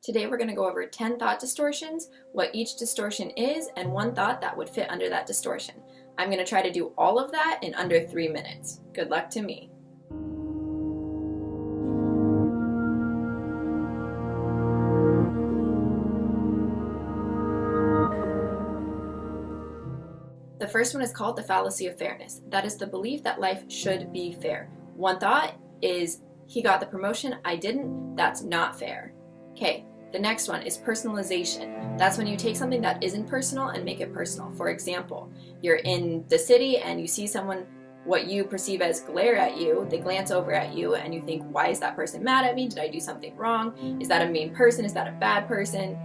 Today we're going to go over 10 thought distortions, what each distortion is, and one thought that would fit under that distortion. I'm going to try to do all of that in under 3 minutes. Good luck to me. The first one is called the fallacy of fairness. That is the belief that life should be fair. One thought is, he got the promotion, I didn't. That's not fair. Okay. The next one is personalization. That's when you take something that isn't personal and make it personal. For example, you're in the city and you see someone, what you perceive as glare at you, they glance over at you and you think, why is that person mad at me? Did I do something wrong? Is that a mean person? Is that a bad person?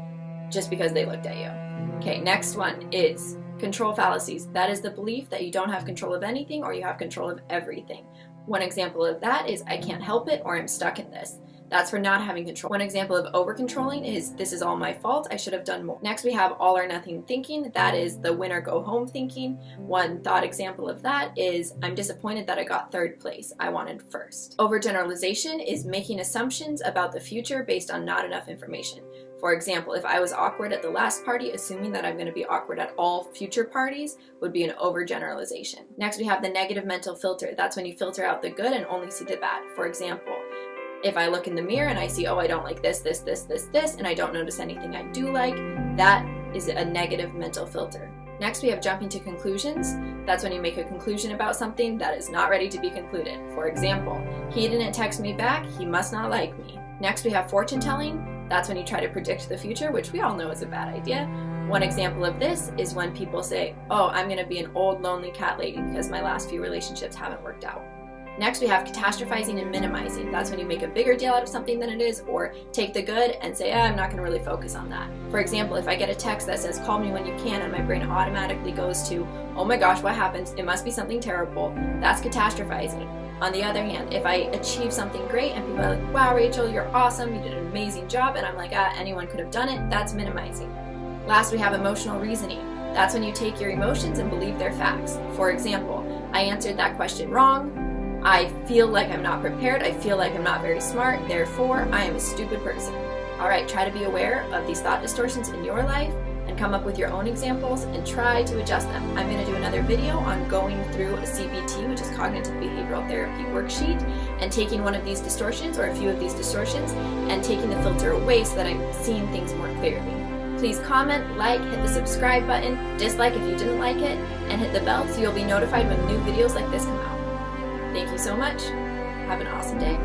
Just because they looked at you. Okay, next one is control fallacies. That is the belief that you don't have control of anything or you have control of everything. One example of that is, I can't help it or I'm stuck in this. That's for not having control. One example of over-controlling is, this is all my fault, I should have done more. Next we have all or nothing thinking. That is the win or go home thinking. One thought example of that is, I'm disappointed that I got third place, I wanted first. Overgeneralization is making assumptions about the future based on not enough information. For example, if I was awkward at the last party, assuming that I'm going to be awkward at all future parties would be an overgeneralization. Next we have the negative mental filter. That's when you filter out the good and only see the bad. For example, if I look in the mirror and I see, oh, I don't like this, and I don't notice anything I do like, that is a negative mental filter. Next, we have jumping to conclusions. That's when you make a conclusion about something that is not ready to be concluded. For example, he didn't text me back, he must not like me. Next, we have fortune telling. That's when you try to predict the future, which we all know is a bad idea. One example of this is when people say, oh, I'm going to be an old, lonely cat lady because my last few relationships haven't worked out. Next we have catastrophizing and minimizing. That's when you make a bigger deal out of something than it is, or take the good and say, I'm not going to really focus on that. For example, if I get a text that says, call me when you can, and my brain automatically goes to, oh my gosh, what happens? It must be something terrible. That's catastrophizing. On the other hand, if I achieve something great and people are like, wow, Rachel, you're awesome, you did an amazing job, and I'm like, anyone could have done it, that's minimizing. Last, we have emotional reasoning. That's when you take your emotions and believe they're facts. For example, I answered that question wrong, I feel like I'm not prepared, I feel like I'm not very smart, therefore I am a stupid person. Alright, try to be aware of these thought distortions in your life and come up with your own examples and try to adjust them. I'm going to do another video on going through a CBT, which is Cognitive Behavioral Therapy worksheet, and taking one of these distortions or a few of these distortions and taking the filter away so that I'm seeing things more clearly. Please comment, like, hit the subscribe button, dislike if you didn't like it, and hit the bell so you'll be notified when new videos like this come out. Thank you so much. Have an awesome day.